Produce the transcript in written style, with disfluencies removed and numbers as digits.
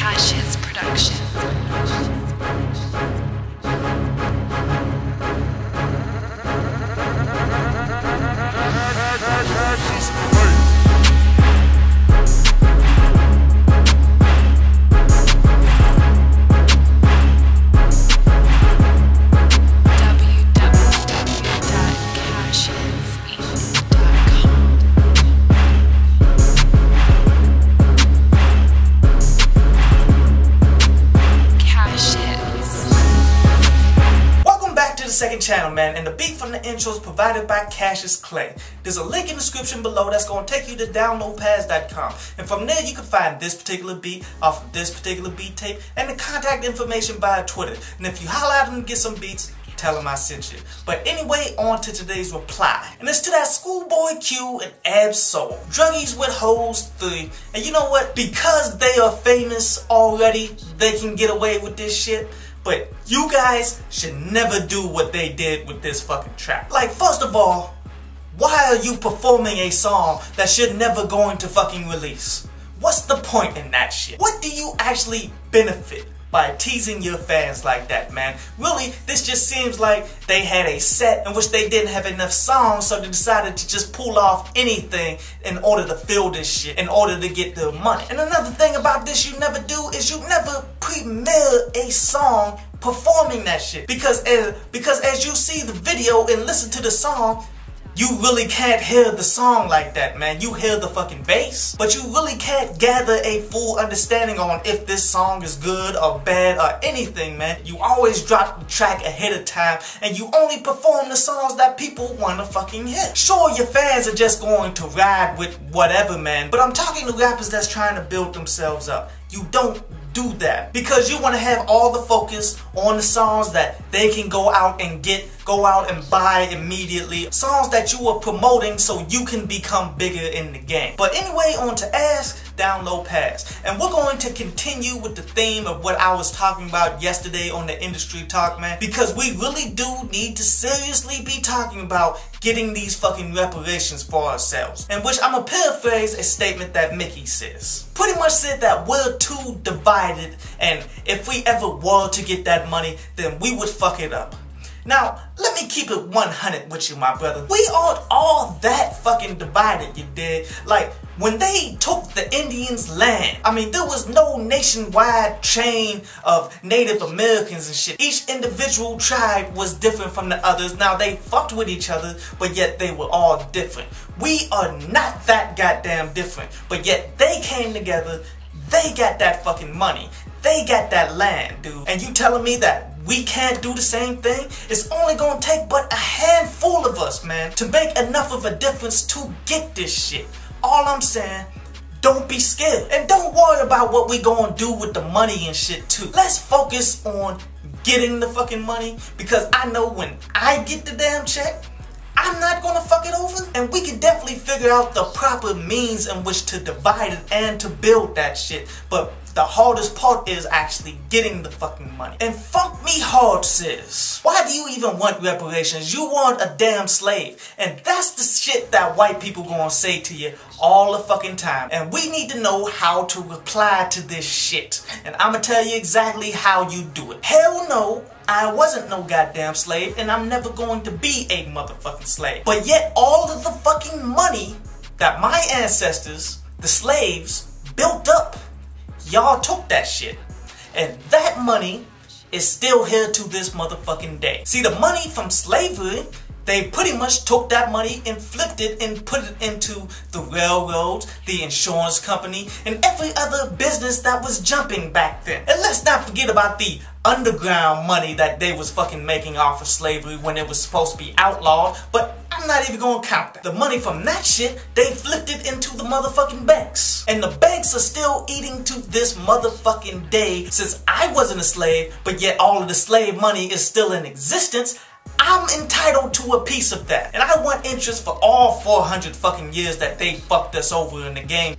Cash's production. Second channel, man, and the beat from the intro is provided by Cassius Clay. There's a link in the description below that's going to take you to downloadpads.com, and from there you can find this particular beat off of this particular beat tape and the contact information via Twitter. And if you holler at them and get some beats, tell them I sent you. But anyway, on to today's reply, and it's to that Schoolboy Q and Soul Druggies With Hoes 3. And you know what? Because they are famous already, they can get away with this shit. But you guys should never do what they did with this fucking track. Like, first of all, why are you performing a song that should never going to fucking release? What's the point in that shit? What do you actually benefit by teasing your fans like that, man? Really, this just seems like they had a set in which they didn't have enough songs, so they decided to just pull off anything in order to fill this shit, in order to get their money. And another thing about this you never do is you never premiere a song performing that shit. Because as you see the video and listen to the song, you really can't hear the song like that, man. You hear the fucking bass, but you really can't gather a full understanding on if this song is good or bad or anything, man. You always drop the track ahead of time, and you only perform the songs that people want to fucking hear. Sure, your fans are just going to ride with whatever, man, but I'm talking to rappers that's trying to build themselves up. You don't do that because you want to have all the focus on the songs that they can go out and buy immediately, songs that you are promoting so you can become bigger in the game. But anyway, on to Ask, Download, Pass, and we're going to continue with the theme of what I was talking about yesterday on the Industry Talk, man, because we really do need to seriously be talking about getting these fucking reparations for ourselves. In which I'm gonna paraphrase a statement that Mickey says. Pretty much said that we're too divided, and if we ever were to get that money, then we would fuck it up. Now, let me keep it 100 with you, my brother. We aren't all that fucking divided, you dig? Like, when they took the Indians' land, I mean, there was no nationwide chain of Native Americans and shit. Each individual tribe was different from the others. Now, they fucked with each other, but yet they were all different. We are not that goddamn different, but yet they came together, they got that fucking money. They got that land, dude. And you telling me that we can't do the same thing? It's only gonna take but a handful of us, man, to make enough of a difference to get this shit. All I'm saying, don't be scared. And don't worry about what we gonna do with the money and shit too. Let's focus on getting the fucking money, because I know when I get the damn check, I'm not gonna fuck it over, and we can definitely figure out the proper means in which to divide it and to build that shit. But the hardest part is actually getting the fucking money. And fuck me hard, sis. Why do you even want reparations? You want a damn slave. And that's the shit that white people gonna say to you all the fucking time. And we need to know how to reply to this shit. And I'ma tell you exactly how you do it. Hell no, I wasn't no goddamn slave, and I'm never going to be a motherfucking slave. But yet all of the fucking money that my ancestors, the slaves, built up, y'all took that shit. And that money is still here to this motherfucking day. See, the money from slavery, they pretty much took that money and flipped it and put it into the railroads, the insurance company, and every other business that was jumping back then. And let's not forget about the underground money that they was fucking making off of slavery when it was supposed to be outlawed, but I'm not even gonna count that. The money from that shit, they flipped it into the motherfucking banks. And the banks are still eating to this motherfucking day since I wasn't a slave, but yet all of the slave money is still in existence. I'm entitled to a piece of that. And I want interest for all 400 fucking years that they fucked us over in the game.